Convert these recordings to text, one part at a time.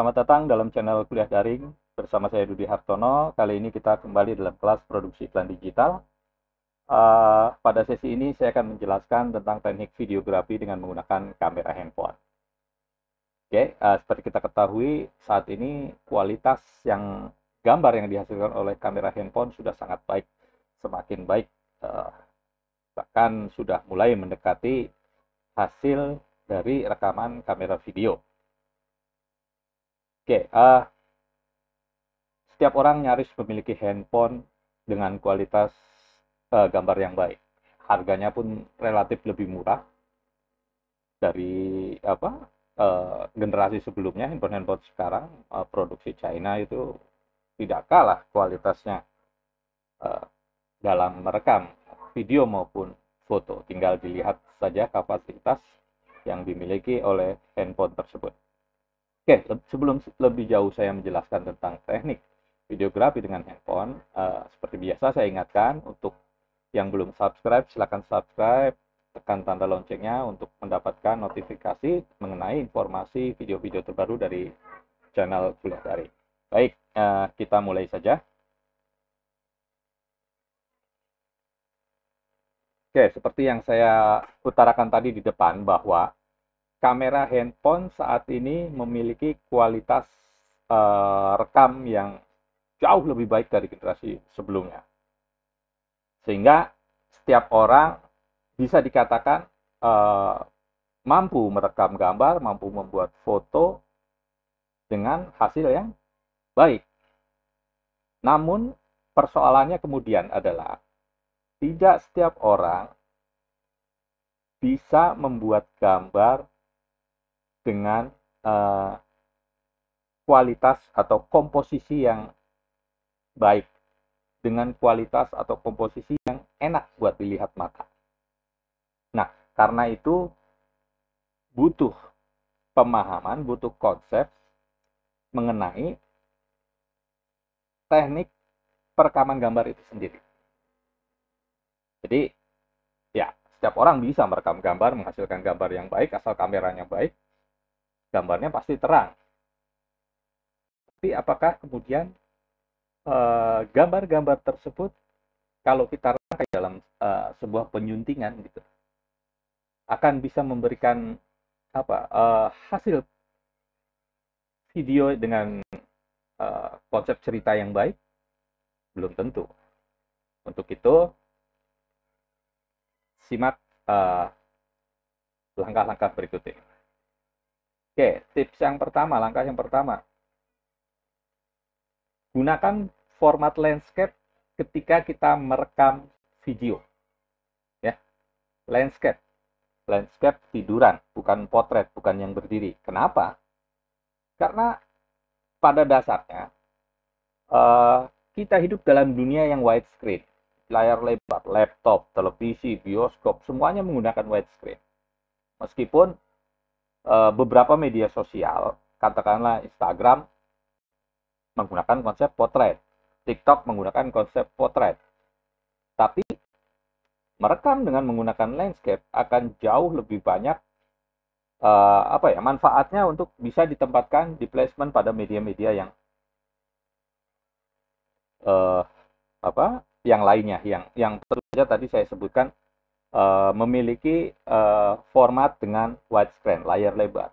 Selamat datang dalam channel Kuliah Daring bersama saya Dudi Hartono. Kali ini kita kembali dalam kelas produksi iklan digital. Pada sesi ini saya akan menjelaskan tentang teknik videografi dengan menggunakan kamera handphone. Oke, seperti kita ketahui saat ini kualitas gambar yang dihasilkan oleh kamera handphone sudah sangat baik, semakin baik, bahkan sudah mulai mendekati hasil dari rekaman kamera video. Oke, setiap orang nyaris memiliki handphone dengan kualitas gambar yang baik. Harganya pun relatif lebih murah dari generasi sebelumnya. Handphone sekarang produksi China itu tidak kalah kualitasnya dalam merekam video maupun foto. Tinggal dilihat saja kapasitas yang dimiliki oleh handphone tersebut. Oke, sebelum lebih jauh saya menjelaskan tentang teknik videografi dengan handphone, seperti biasa saya ingatkan untuk yang belum subscribe, silakan subscribe, tekan tanda loncengnya untuk mendapatkan notifikasi mengenai informasi video-video terbaru dari channel Kuliah Daring. Baik, kita mulai saja. Oke, seperti yang saya utarakan tadi di depan bahwa kamera handphone saat ini memiliki kualitas rekam yang jauh lebih baik dari generasi sebelumnya. Sehingga setiap orang bisa dikatakan mampu merekam gambar, mampu membuat foto dengan hasil yang baik. Namun persoalannya kemudian adalah tidak setiap orang bisa membuat gambar dengan kualitas atau komposisi yang baik, dengan kualitas atau komposisi yang enak buat dilihat mata. Nah, karena itu butuh pemahaman, butuh konsep mengenai teknik perekaman gambar itu sendiri. Jadi, ya, setiap orang bisa merekam gambar, menghasilkan gambar yang baik, asal kameranya baik, gambarnya pasti terang. Tapi apakah kemudian gambar-gambar tersebut kalau kita rangkai dalam sebuah penyuntingan gitu akan bisa memberikan hasil video dengan konsep cerita yang baik? Belum tentu. Untuk itu simak langkah-langkah berikut ini. Oke, tips yang pertama, langkah yang pertama, gunakan format landscape ketika kita merekam video. Ya, landscape tiduran, bukan potret, bukan yang berdiri. Kenapa? Karena pada dasarnya kita hidup dalam dunia yang widescreen, layar lebar, laptop, televisi, bioskop, semuanya menggunakan widescreen. Meskipun beberapa media sosial, katakanlah Instagram, menggunakan konsep potret, TikTok menggunakan konsep potret, tapi merekam dengan menggunakan landscape akan jauh lebih banyak manfaatnya untuk bisa ditempatkan di placement pada media-media yang lainnya, yang tentu saja tadi saya sebutkan memiliki format dengan widescreen, layar lebar.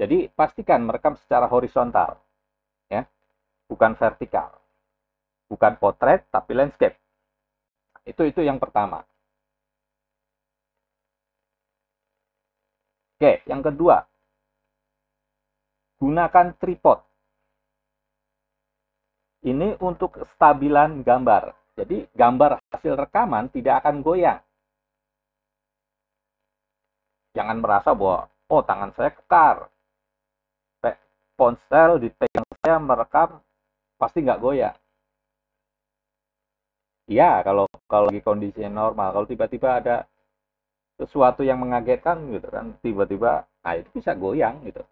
Jadi pastikan merekam secara horizontal, ya, bukan vertikal, bukan potret tapi landscape. Itu yang pertama. Oke, yang kedua, gunakan tripod. Ini untuk kestabilan gambar. Jadi gambar hasil rekaman tidak akan goyang. Jangan merasa bahwa tangan saya kekar, ponsel dipegang saya merekam pasti nggak goyang. Iya, kalau lagi kondisinya normal. Kalau tiba-tiba ada sesuatu yang mengagetkan gitu kan, tiba-tiba, itu bisa goyang gitu.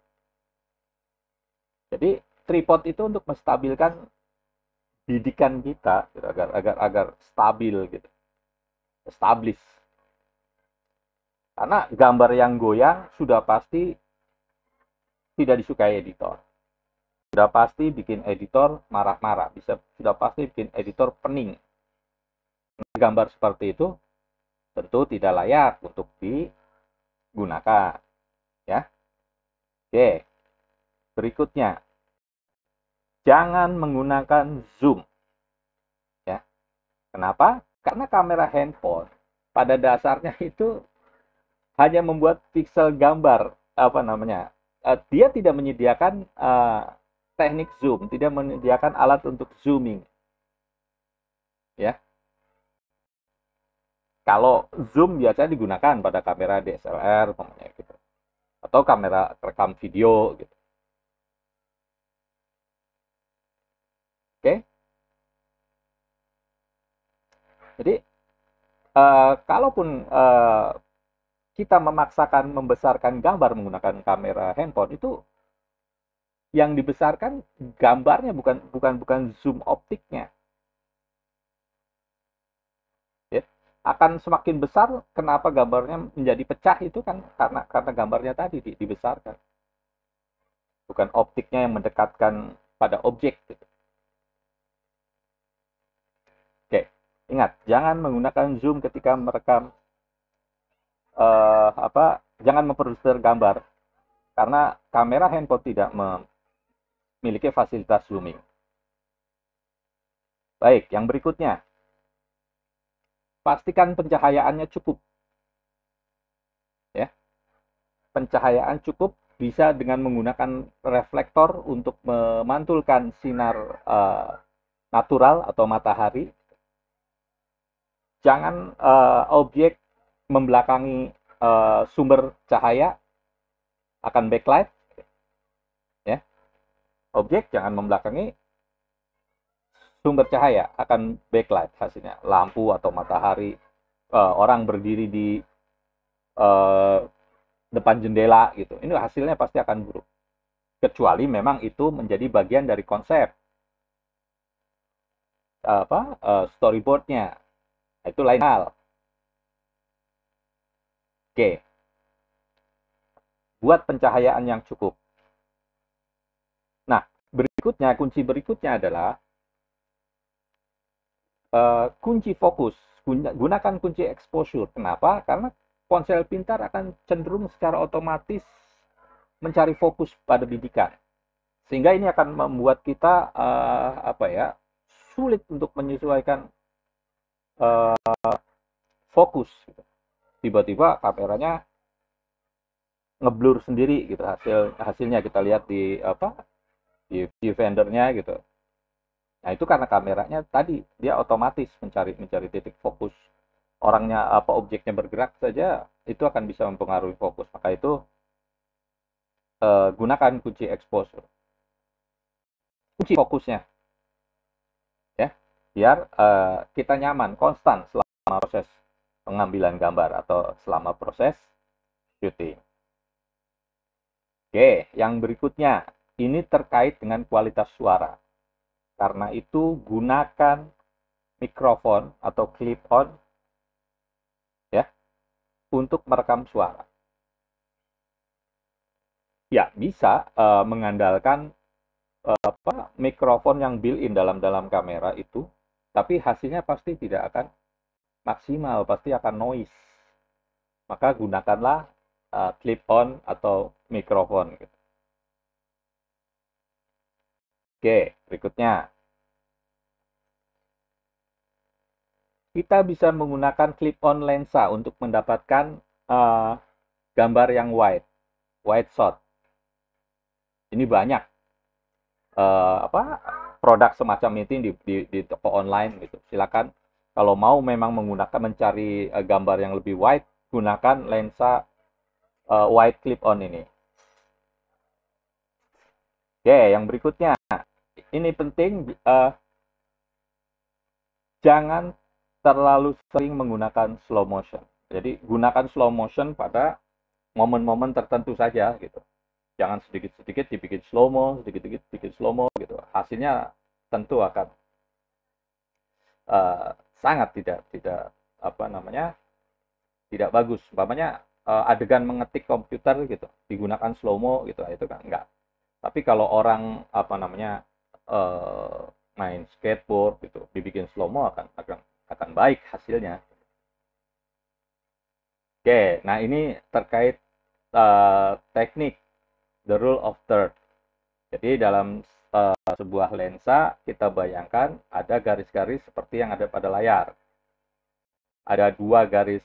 Jadi tripod itu untuk menstabilkan bidikan kita gitu, agar stabil gitu, establish. Karena gambar yang goyang sudah pasti tidak disukai editor. Sudah pasti bikin editor marah-marah, sudah pasti bikin editor pening. Gambar seperti itu tentu tidak layak untuk digunakan, ya. Oke, berikutnya, jangan menggunakan zoom, ya. Kenapa? Karena kamera handphone pada dasarnya itu hanya membuat pixel gambar, apa namanya, dia tidak menyediakan teknik zoom, tidak menyediakan alat untuk zooming, ya. Kalau zoom biasanya digunakan pada kamera DSLR, gitu, atau kamera rekam video, gitu. Oke, jadi kalaupun kita memaksakan membesarkan gambar menggunakan kamera handphone, itu yang dibesarkan gambarnya, bukan zoom optiknya. Ya. Akan semakin besar, kenapa gambarnya menjadi pecah itu kan karena gambarnya tadi dibesarkan, bukan optiknya yang mendekatkan pada objek, gitu. Oke, ingat, jangan menggunakan zoom ketika merekam, jangan memproduksi gambar karena kamera handphone tidak memiliki fasilitas zooming. Baik, yang berikutnya, pastikan pencahayaannya cukup, ya. Pencahayaan cukup bisa dengan menggunakan reflektor untuk memantulkan sinar natural atau matahari. Jangan objek membelakangi sumber cahaya, akan backlight, ya. Objek jangan membelakangi sumber cahaya, akan backlight hasilnya, lampu atau matahari, orang berdiri di depan jendela, gitu. Ini hasilnya pasti akan buruk. Kecuali memang itu menjadi bagian dari konsep storyboardnya, itu lain hal. Oke, buat pencahayaan yang cukup. Nah, kunci berikutnya adalah kunci fokus. Gunakan kunci exposure. Kenapa? Karena ponsel pintar akan cenderung secara otomatis mencari fokus pada bidikan, sehingga ini akan membuat kita sulit untuk menyesuaikan fokus. Tiba-tiba kameranya ngeblur sendiri, gitu. Hasilnya kita lihat di viewfindernya, gitu. Nah, itu karena kameranya tadi dia otomatis mencari titik fokus. Orangnya objeknya bergerak saja itu akan bisa mempengaruhi fokus. Maka itu gunakan kunci exposure, kunci fokusnya, ya, biar kita nyaman, konstan selama proses pengambilan gambar atau selama proses syuting. Oke, yang berikutnya ini terkait dengan kualitas suara. Karena itu gunakan mikrofon atau clip on, ya, untuk merekam suara. Ya, bisa mengandalkan mikrofon yang built-in dalam kamera itu, tapi hasilnya pasti tidak akan maksimal, pasti akan noise. Maka gunakanlah clip on atau mikrofon, gitu. Oke, berikutnya, kita bisa menggunakan clip on lensa untuk mendapatkan gambar yang wide shot. Ini banyak produk semacam ini di toko online, gitu. Silakan kalau mau memang mencari gambar yang lebih wide, gunakan lensa wide clip on ini. Oke, yang berikutnya, ini penting, jangan terlalu sering menggunakan slow motion. Jadi gunakan slow motion pada momen-momen tertentu saja, gitu. Jangan sedikit-sedikit dibikin slow-mo, sedikit-sedikit bikin slow-mo, gitu. Hasilnya tentu akan sangat tidak bagus. Umpamanya adegan mengetik komputer gitu digunakan slow mo gitu, itu kan enggak. Tapi kalau orang apa namanya eh, main skateboard gitu dibikin slow mo akan baik hasilnya. Oke, nah ini terkait teknik the rule of third. Jadi dalam sebuah lensa kita bayangkan ada garis-garis seperti yang ada pada layar. Ada dua garis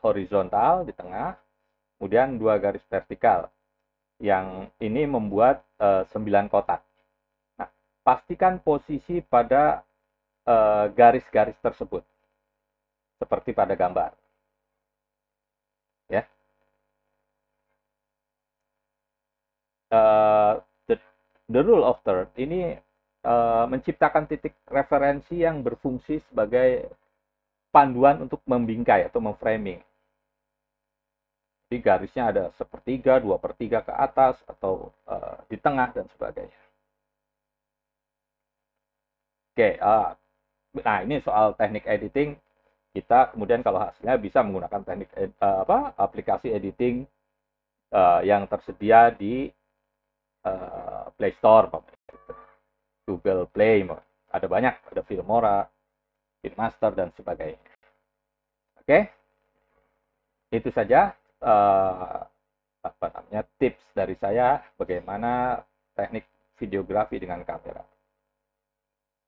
horizontal di tengah, kemudian dua garis vertikal. Yang ini membuat 9 kotak. Nah, pastikan posisi pada garis-garis tersebut, seperti pada gambar. Ya, the, the rule of third ini menciptakan titik referensi yang berfungsi sebagai panduan untuk membingkai atau memframing. Jadi garisnya ada sepertiga, 2/3 ke atas, atau di tengah, dan sebagainya. Oke, nah ini soal teknik editing. Kita kemudian kalau hasilnya bisa menggunakan teknik aplikasi editing yang tersedia di Play Store, Google Play, ada banyak, ada Filmora, Filmmaster, dan sebagainya. Oke, itu saja tips dari saya bagaimana teknik videografi dengan kamera.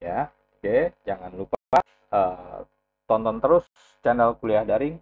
Ya, oke, jangan lupa tonton terus channel Kuliah Daring